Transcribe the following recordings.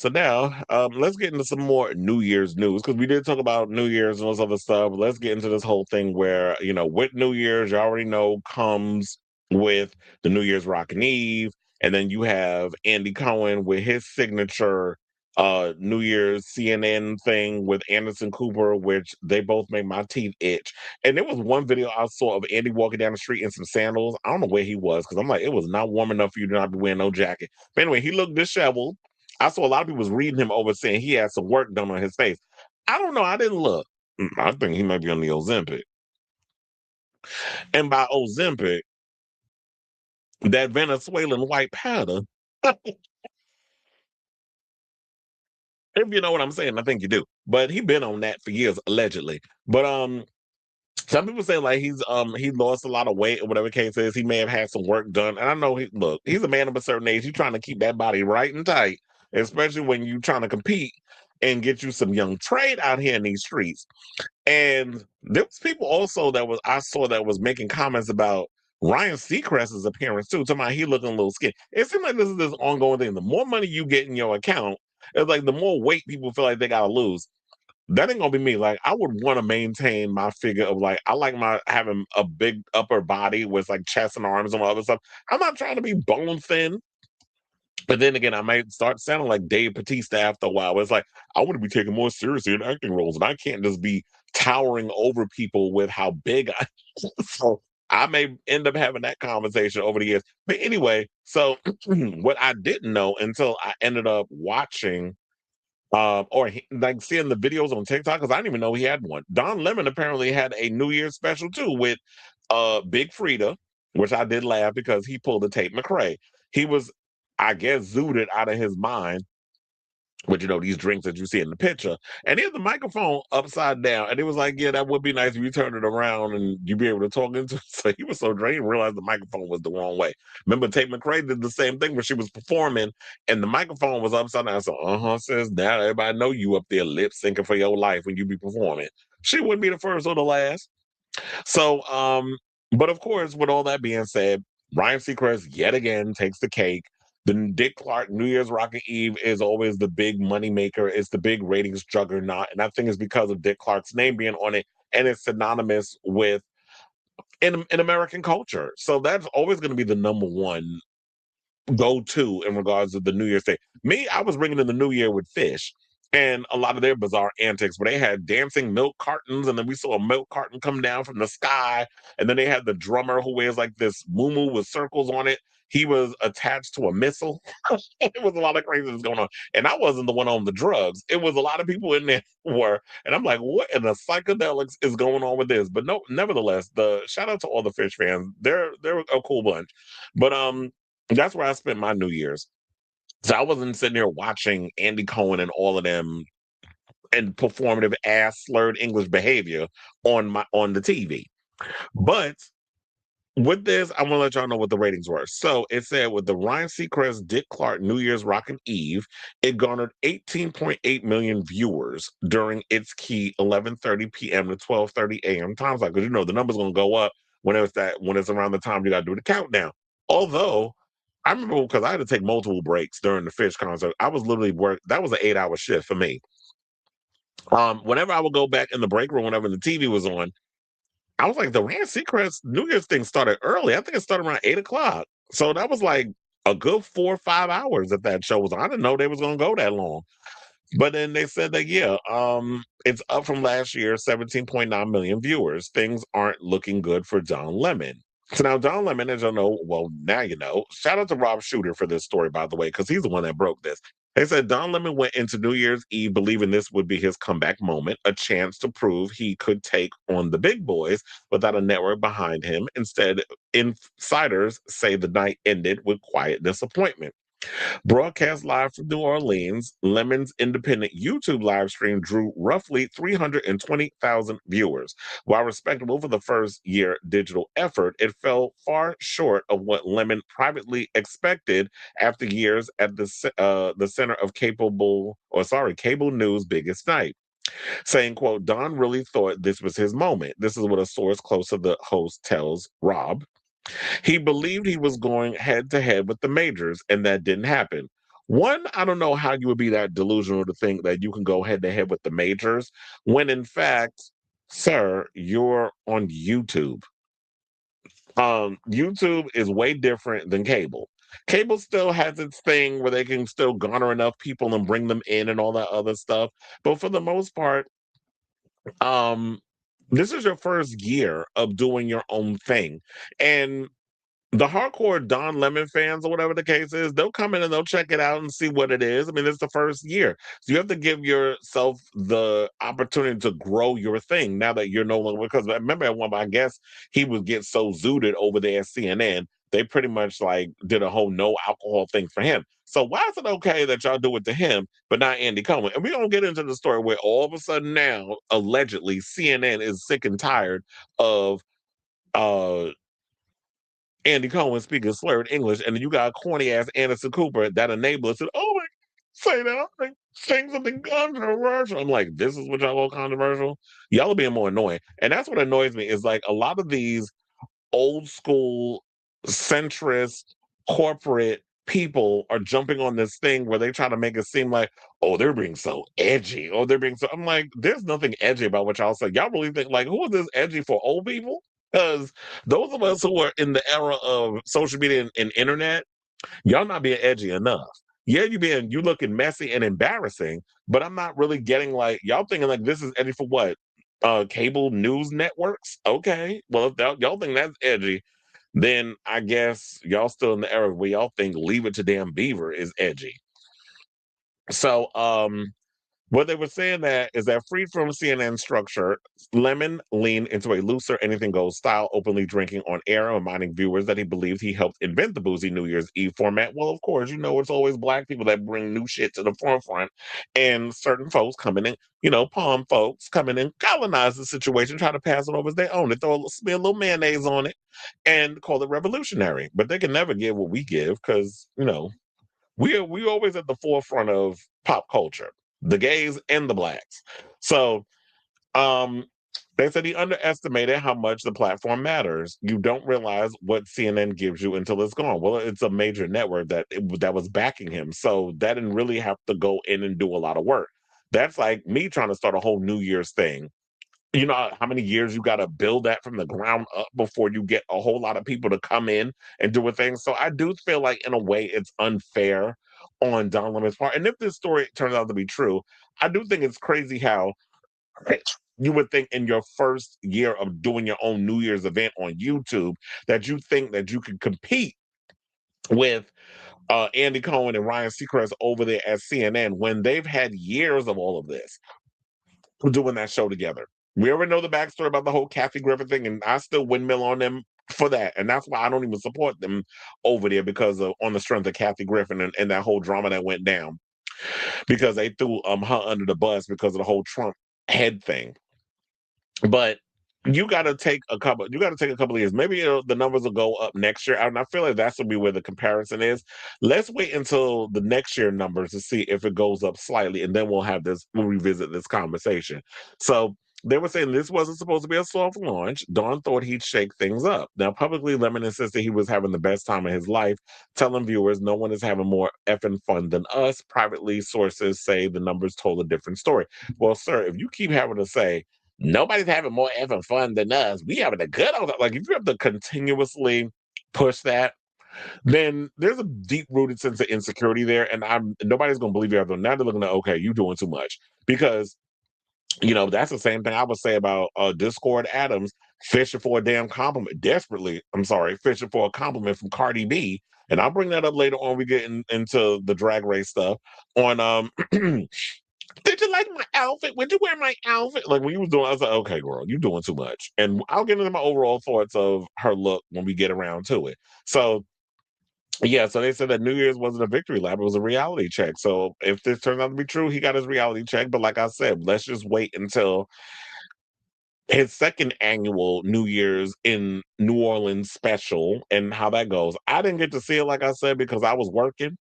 So now, let's get into some more New Year's news because we did talk about New Year's and all this other stuff. Let's get into this whole thing where with New Year's, you already know comes with the New Year's Rockin' Eve, and then you have Andy Cohen with his signature New Year's CNN thing with Anderson Cooper, which they both make my teeth itch. And there was one video I saw of Andy walking down the street in some sandals. I don't know where he was because I'm like, it was not warm enough for you to not be wearing no jacket. But anyway, he looked disheveled. I saw a lot of people was reading him over saying he had some work done on his face. I don't know. I didn't look. I think he might be on the Ozempic. And by Ozempic, that Venezuelan white powder, if you know what I'm saying, I think you do. But he been on that for years, allegedly. But some people say like he lost a lot of weight or whatever the case is. He may have had some work done. And I know he's a man of a certain age. He's trying to keep that body right and tight, especially when you're trying to compete and get you some young trade out here in these streets. And there was people also that was I saw that was making comments about Ryan Seacrest's appearance too. Talking about he looking a little skinny. It seems like this is this ongoing thing. The more money you get in your account, it's like the more weight people feel like they gotta lose. That ain't gonna be me. Like I would want to maintain my figure of like I like my having a big upper body with like chest and arms and all other stuff. I'm not trying to be bone thin. But then again, I might start sounding like Dave Bautista after a while. It's like I want to be taken more seriously in acting roles, and I can't just be towering over people with how big I. So I may end up having that conversation over the years. But anyway, so what I didn't know until I ended up watching like seeing the videos on TikTok because I didn't even know he had one. Don Lemon apparently had a New Year's special too with Big Frida, which I did laugh because he pulled a Tate McRae. He was, I guess, zooted out of his mind with these drinks that you see in the picture. And he had the microphone upside down. And it was like, yeah, that would be nice if you turned it around and you'd be able to talk into it. So he was so drained, he realized the microphone was the wrong way. Remember, Tate McRae did the same thing when she was performing and the microphone was upside down. So, sis, now everybody know you up there lip syncing for your life when you be performing. She wouldn't be the first or the last. So, but of course, with all that being said, Ryan Seacrest yet again takes the cake. The Dick Clark New Year's Rockin' Eve is always the big money maker. It's the big ratings juggernaut, and I think it's because of Dick Clark's name being on it, and it's synonymous with in American culture. So that's always going to be the number one go to in regards to the New Year's Day. Me, I was bringing in the New Year with Fish and a lot of their bizarre antics, where they had dancing milk cartons, and then we saw a milk carton come down from the sky, and then they had the drummer who wears like this muumuu with circles on it. He was attached to a missile. It was a lot of craziness going on, and I wasn't the one on the drugs. It was a lot of people in there who were, and I'm like, what in the psychedelics is going on with this? But no, nevertheless, the shout out to all the Fish fans. They're a cool bunch, but that's where I spent my New Year's. So I wasn't sitting there watching Andy Cohen and all of them and performative ass slurred English behavior on the TV. But with this, I want to let y'all know what the ratings were. So it said with the Ryan Seacrest Dick Clark New Year's Rockin' Eve, it garnered 18.8 million viewers during its key 11:30 p.m. to 12:30 a.m. time slot. Because the number's gonna go up when it's around the time you gotta do the countdown. Although I remember because I had to take multiple breaks during the Fish concert. I was literally that was an 8-hour shift for me. Whenever I would go back in the break room, whenever the TV was on, I was like, the Ryan Seacrest New Year's thing started early. I think it started around 8 o'clock. So that was like a good 4 or 5 hours that show was on. I didn't know they was gonna go that long. But then they said that it's up from last year, 17.9 million viewers. Things aren't looking good for Don Lemon. So now Don Lemon, as you know, well, now you know. Shout out to Rob Shooter for this story, by the way, because he's the one that broke this. They said Don Lemon went into New Year's Eve believing this would be his comeback moment, a chance to prove he could take on the big boys without a network behind him. Instead, insiders say the night ended with quiet disappointment. Broadcast live from New Orleans, Lemon's independent YouTube live stream drew roughly 320,000 viewers. While respectable for the first year digital effort, it fell far short of what Lemon privately expected after years at the center of cable news biggest night. Saying, quote, Don really thought this was his moment. This is what a source close to the host tells Rob. He believed he was going head to head with the majors, and that didn't happen. One, I don't know how you would be that delusional to think that you can go head to head with the majors when in fact, sir, you're on YouTube. YouTube is way different than cable. Cable still has its thing where they can still garner enough people and bring them in and all that other stuff. But for the most part, um, this is your first year of doing your own thing. And the hardcore Don Lemon fans or whatever the case is, they'll come in and they'll check it out and see what it is. I mean, it's the first year. So you have to give yourself the opportunity to grow your thing now that you're no longer, because I remember at one, I guess he would get so zooted over there at CNN, they pretty much like did a whole no alcohol thing for him. So why is it okay that y'all do it to him, but not Andy Cohen? And we don't get into the story where all of a sudden now, allegedly, CNN is sick and tired of uh Andy Cohen speaking slurred English, and then you got corny ass Anderson Cooper that enabler said, "Oh my, say that, like, saying something controversial." I'm like, this is what y'all call controversial. Y'all are being more annoying, and that's what annoys me is like a lot of these old school centrist corporate people are jumping on this thing where they try to make it seem like, oh, they're being so edgy, or they're being so. I'm like, there's nothing edgy about what y'all say. Y'all really think like, who is this edgy for old people? Because those of us who are in the era of social media and internet, y'all not being edgy enough. Yeah, you looking messy and embarrassing, but I'm not really getting like y'all thinking like this is edgy for what? Cable news networks? Okay. Well, if y'all think that's edgy, then I guess y'all still in the era where y'all think Leave It to Damn Beaver is edgy. So what they were saying that is that freed from CNN structure, Lemon leaned into a looser anything goes style, openly drinking on air, reminding viewers that he believed he helped invent the boozy New Year's Eve format. Well, of course, you know it's always black people that bring new shit to the forefront, and certain folks coming in, palm folks coming in, colonize the situation, try to pass it over as their own. They smear a little mayonnaise on it and call it revolutionary. But they can never give what we give because, we always at the forefront of pop culture, the gays and the blacks. So um they said he underestimated how much the platform matters. You don't realize what CNN gives you until it's gone. Well, it's a major network that was backing him, so that didn't really have to go in and do a lot of work. That's like me trying to start a whole New Year's thing. You know how many years you got to build that from the ground up before you get a whole lot of people to come in and do a thing. So I do feel like in a way it's unfair on Don Lemon's part. And if this story turns out to be true, I do think it's crazy how you would think in your first year of doing your own New Year's event on YouTube that you think that you could compete with Andy Cohen and Ryan Seacrest over there at CNN when they've had years of all of this doing that show together. We already know the backstory about the whole Kathy Griffin thing, and I still windmill on them for that. And that's why I don't even support them over there because of on the strength of Kathy Griffin and that whole drama that went down because they threw her under the bus because of the whole Trump head thing. But you got to take a couple of years. Maybe the numbers will go up next year. And I feel like that's will be where the comparison is. Let's wait until the next year numbers to see if it goes up slightly, and then we'll revisit this conversation. So they were saying this wasn't supposed to be a soft launch. Don thought he'd shake things up. Now, publicly, Lemon insisted he was having the best time of his life, telling viewers no one is having more effing fun than us. Privately, sources say the numbers told a different story. Well, sir, if you keep having to say nobody's having more effing fun than us. We having a good old like if you have to continuously push that, then there's a deep rooted sense of insecurity there, and I'm nobody's gonna believe you ever. Now they're looking at okay, you doing too much because that's the same thing I would say about Discord Adams fishing for a damn compliment, desperately. I'm sorry, fishing for a compliment from Cardi B, and I'll bring that up later on. We get into the drag race stuff on did you like my outfit? Would you wear my outfit? Like when you was doing, I was like, okay, girl, you doing too much. And I'll get into my overall thoughts of her look when we get around to it. So yeah, so they said that New Year's wasn't a victory lap, it was a reality check. So if this turns out to be true, he got his reality check. But like I said, let's just wait until his second annual New Year's in New Orleans special and how that goes. I didn't get to see it, like I said, because I was working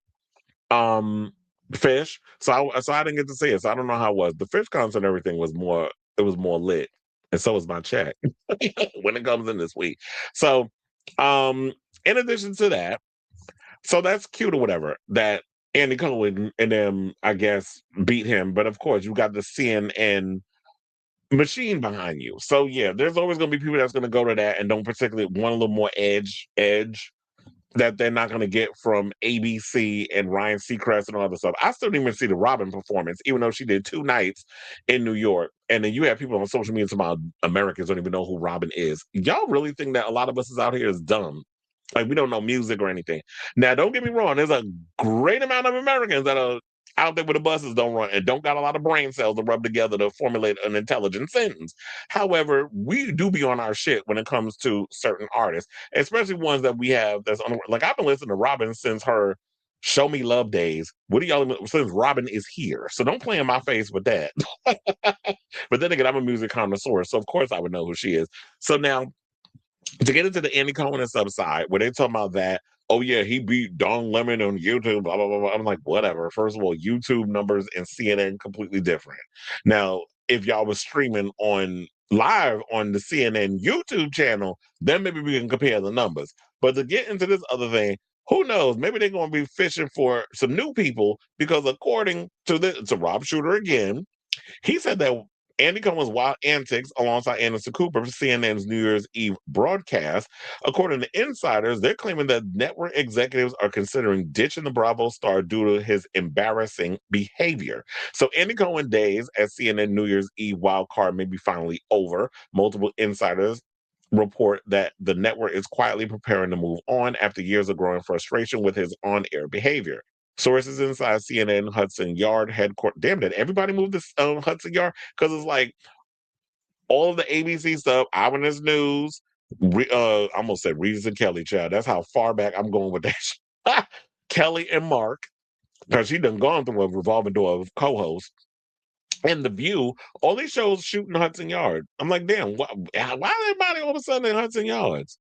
um fish so I didn't get to see it, so I don't know how it was. The fish concert and everything was more lit, and so was my check when it comes in this week. So in addition to that, so that's cute or whatever that Andy Cohen and them, I guess, beat him. But of course, you got the CNN machine behind you. So yeah, there's always going to be people that's going to go to that and don't particularly want a little more edge that they're not going to get from ABC and Ryan Seacrest and all other stuff. I still didn't even see the Robin performance, even though she did 2 nights in New York. And then you have people on social media talking about Americans don't even know who Robin is. Y'all really think that a lot of us is out here is dumb? Like we don't know music or anything. Now, don't get me wrong. There's a great amount of Americans that are out there with the buses don't run and don't got a lot of brain cells to rub together to formulate an intelligent sentence. However, we do be on our shit when it comes to certain artists, especially ones that we have that's on. Like I've been listening to Robin since her "Show Me Love" days. What do y'all since Robin is here? So don't play in my face with that. But then again, I'm a music connoisseur, so of course I would know who she is. So now to get into the Andy Cohen and stuff side, where they talking about that, oh yeah, he beat Don Lemon on YouTube, blah blah blah. I'm like, whatever. First of all, YouTube numbers and CNN completely different. Now, if y'all was streaming on live on the CNN YouTube channel, then maybe we can compare the numbers. But to get into this other thing, who knows? Maybe they're going to be fishing for some new people because according to Rob Shooter again, he said that Andy Cohen's wild antics alongside Anderson Cooper for CNN's New Year's Eve broadcast. According to insiders, they're claiming that network executives are considering ditching the Bravo star due to his embarrassing behavior. So Andy Cohen days at CNN New Year's Eve wild card may be finally over. Multiple insiders report that the network is quietly preparing to move on after years of growing frustration with his on-air behavior. Sources inside CNN Hudson Yard headquarters. Damn, did everybody move to Hudson Yard? Because it's like all of the ABC stuff, Eyewitness News, I almost said Regis and Kelly, child. That's how far back I'm going with that. Kelly and Mark, because she done gone through a revolving door of co-hosts. And The View, all these shows shooting Hudson Yard. I'm like, damn, why is everybody all of a sudden in Hudson Yards?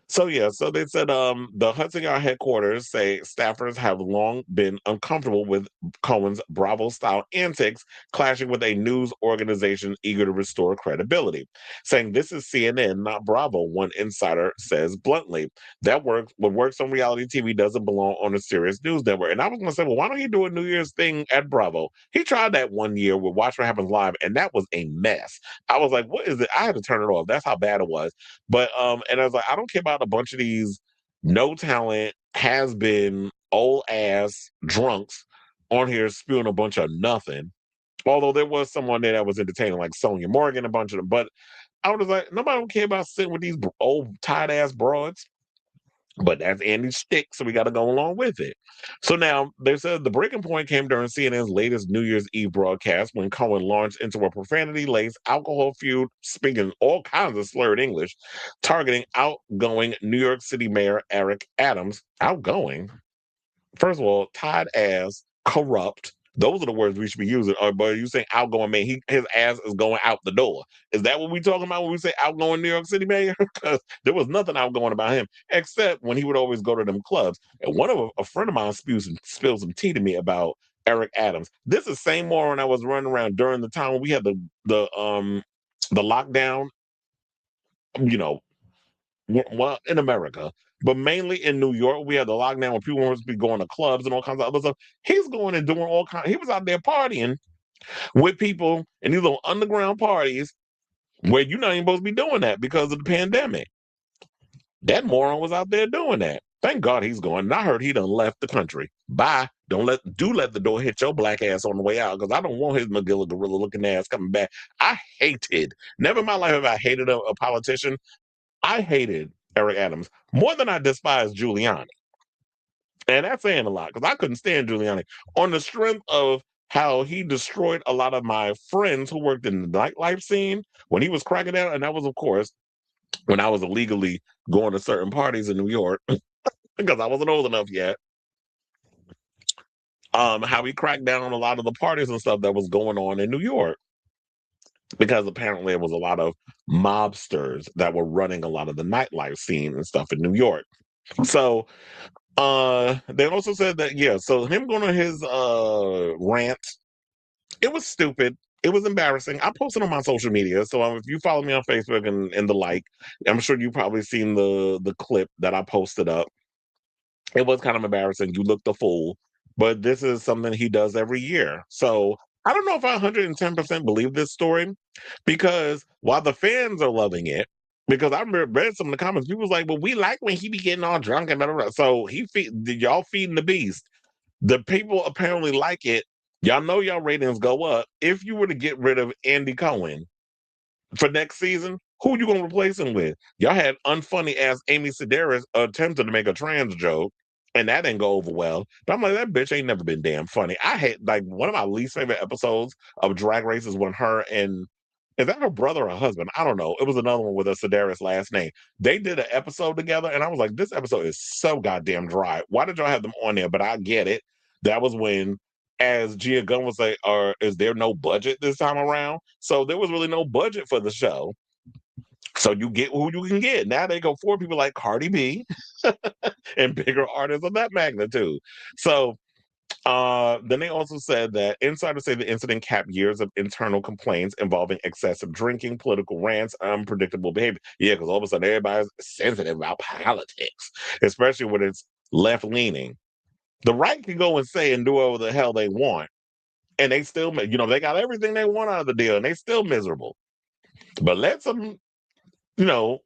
So yeah, so they said the Hudson Yard headquarters say staffers have long been uncomfortable with Cohen's Bravo style antics clashing with a news organization eager to restore credibility. Saying this is CNN, not Bravo, one insider says bluntly. That works what works on reality TV doesn't belong on a serious news network. And I was gonna say, well, why don't he do a New Year's thing at Bravo? He tried that one year with Watch What Happens Live, and that was a mess. I was like, what is it? I had to turn it off. That's how bad it was. But and I was like, I don't care about a bunch of these no talent, has been old ass drunks on here spewing a bunch of nothing. Although there was someone there that was entertaining, like Sonia Morgan, a bunch of them. But I was like, nobody don't care about sitting with these old tight ass broads. But that's Andy's stick, so we got to go along with it. So now they said the breaking point came during CNN's latest New Year's Eve broadcast when Cohen launched into a profanity-laced alcohol feud, speaking all kinds of slurred English, targeting outgoing New York City Mayor Eric Adams. Outgoing? First of all, tied ass, corrupt. Those are the words we should be using. Or, but you say outgoing man, his ass is going out the door. Is that what we talking about when we say outgoing New York City mayor? Because there was nothing outgoing about him, except when he would always go to them clubs. And one of a friend of mine spilled some tea to me about Eric Adams. This is the same moron I was running around during the time when we had the lockdown, you know, well, in America, but mainly in New York, we had the lockdown where people were supposed to be going to clubs and all kinds of other stuff. He's going and doing all kinds. He was out there partying with people in these little underground parties where you're not even supposed to be doing that because of the pandemic. That moron was out there doing that. Thank God he's going. And I heard he done left the country. Bye. Let the door hit your black ass on the way out because I don't want his McGilla gorilla looking ass coming back. I hated. Never in my life have I hated a politician. I hated Eric Adams more than I despised Giuliani. And that's saying a lot because I couldn't stand Giuliani on the strength of how he destroyed a lot of my friends who worked in the nightlife scene when he was cracking down. And that was, of course, when I was illegally going to certain parties in New York because I wasn't old enough yet. How he cracked down on a lot of the parties and stuff that was going on in New York because apparently it was a lot of mobsters that were running a lot of the nightlife scene and stuff in New York. So they also said that yeah, so him going on his rant, it was stupid. It was embarrassing. I posted on my social media, so if you follow me on Facebook and the like, I'm sure you've probably seen the clip that I posted up. It was kind of embarrassing. You looked a fool. but this is something he does every year. So I don't know if I 110% believe this story because while the fans are loving it, because I read some of the comments, people was like, "Well, we like when he be getting all drunk and blah, blah, blah." So y'all feeding the beast. The people apparently like it. Y'all know y'all ratings go up. If you were to get rid of Andy Cohen for next season, who you gonna replace him with? Y'all had unfunny ass Amy Sedaris attempted to make a trans joke, and that didn't go over well. But I'm like, that bitch ain't never been damn funny. I hate like one of my least favorite episodes of Drag Race is when her and is that her brother or husband? I don't know. It was another one with a Sedaris last name. They did an episode together, and I was like, this episode is so goddamn dry. Why did y'all have them on there? But I get it. That was when as Gia Gunn was like, or is there no budget this time around? So there was really no budget for the show. So you get who you can get. Now they go for people like Cardi B and bigger artists of that magnitude. So then they also said that insiders say the incident capped years of internal complaints involving excessive drinking, political rants, unpredictable behavior. Yeah, because all of a sudden everybody's sensitive about politics, especially when it's left leaning. The right can go and say and do whatever the hell they want, and they still, they got everything they want out of the deal, and they still miserable. But let some, you know,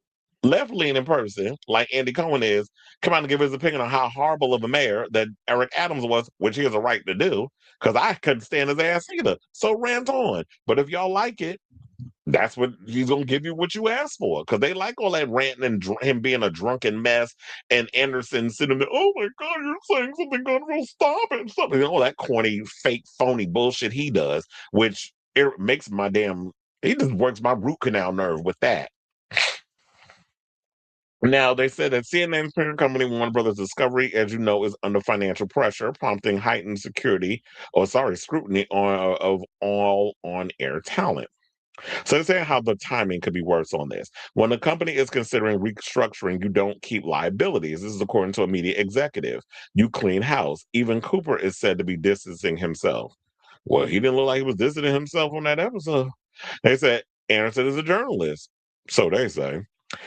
left leaning person like Andy Cohen is come out and give his opinion on how horrible of a mayor that Eric Adams was, which he has a right to do, because I couldn't stand his ass either. So rant on. But if y'all like it, that's what he's gonna give you what you asked for, because they like all that ranting and him being a drunken mess, and Anderson sitting there. Oh my God, you're saying something good. Well, stop it, stop it. All that corny, fake, phony bullshit he does, which it makes my damn. He just works my root canal nerve with that. Now, they said that CNN's parent company, Warner Brothers Discovery, as you know, is under financial pressure, prompting heightened scrutiny of all on-air talent. So they're saying how the timing could be worse on this. When a company is considering restructuring, you don't keep liabilities. This is according to a media executive. You clean house. Even Cooper is said to be distancing himself. Well, he didn't look like he was distancing himself on that episode. They said Anderson is a journalist. So they say.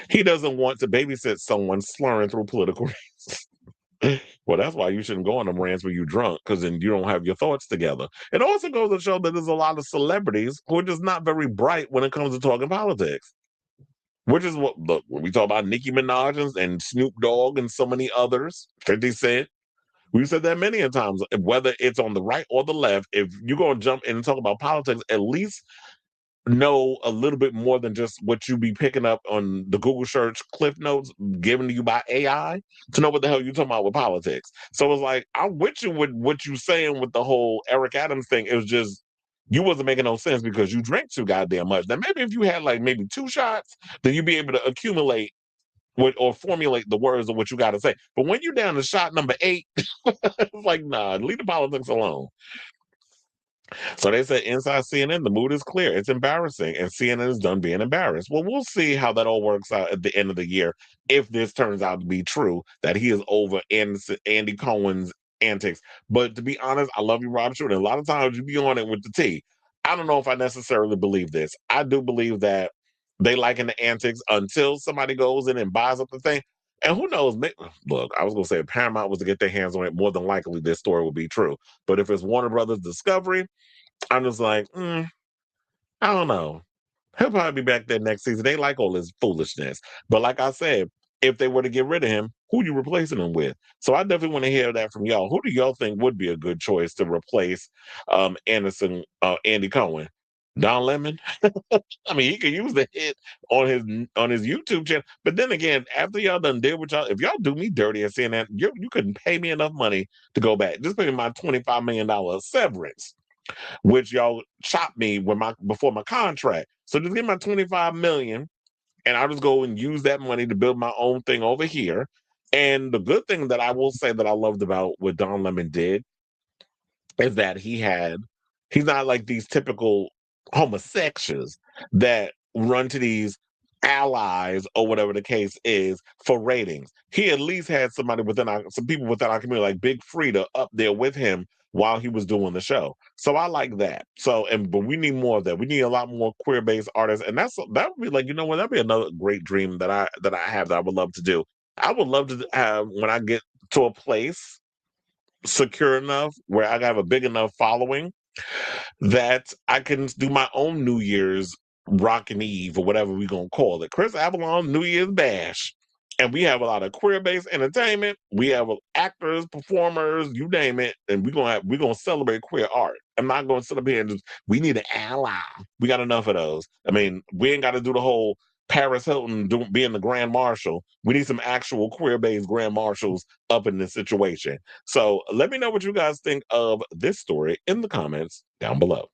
He doesn't want to babysit someone slurring through political reasons. Well, that's why you shouldn't go on them rants when you're drunk, because then you don't have your thoughts together. It also goes to show that there's a lot of celebrities who are just not very bright when it comes to talking politics. Which is what look when we talk about Nicki Minaj and Snoop Dogg and so many others, 50 Cent. We've said that many a times. Whether it's on the right or the left, if you're gonna jump in and talk about politics, at least know a little bit more than just what you be picking up on the Google search cliff notes given to you by AI to know what the hell you're talking about with politics. So it's like, I'm with you with what you saying with the whole Eric Adams thing. It was just, you wasn't making no sense because you drank too goddamn much. Now, maybe if you had like maybe 2 shots, then you'd be able to accumulate or formulate the words of what you got to say. But when you're down to shot number 8, it's like, nah, leave the politics alone. So they said inside CNN, the mood is clear. It's embarrassing, and CNN is done being embarrassed. Well, we'll see how that all works out at the end of the year if this turns out to be true that he is over Andy Cohen's antics. But to be honest, I love you, Rob Stewart. And a lot of times you be on it with the T. I don't know if I necessarily believe this. I do believe that they liken the antics until somebody goes in and buys up the thing. And who knows? Look, I was going to say if Paramount was to get their hands on it, more than likely this story would be true. But if it's Warner Brothers Discovery, I'm just like, I don't know. He'll probably be back there next season. They like all this foolishness. But like I said, if they were to get rid of him, who you replacing him with? So I definitely want to hear that from y'all. Who do y'all think would be a good choice to replace Andy Cohen? Don Lemon? I mean, he could use the hit on his YouTube channel. But then again, after y'all done did what y'all, if y'all do me dirty and saying that, you couldn't pay me enough money to go back. Just pay me my $25 million severance, which y'all chopped me with my before my contract. So just give my 25 million and I'll just go and use that money to build my own thing over here. And the good thing that I will say that I loved about what Don Lemon did is that he's not like these typical homosexuals that run to these allies or whatever the case is for ratings. He at least had some people within our community like Big Frida up there with him while he was doing the show. So I like that. But we need more of that. We need a lot more queer based artists, and that would be like, you know what, that'd be another great dream that I have that I would love to do. I would love to have when I get to a place secure enough where I have a big enough following that I can do my own New Year's Rockin' Eve or whatever we're gonna call it. Chris Avalon New Year's Bash. And we have a lot of queer-based entertainment. We have actors, performers, you name it, and we're gonna celebrate queer art. I'm not gonna sit up here and just we need an ally. We got enough of those. I mean, we ain't got to do the whole Paris Hilton being the Grand Marshal. We need some actual queer-based Grand Marshals up in this situation. So let me know what you guys think of this story in the comments down below.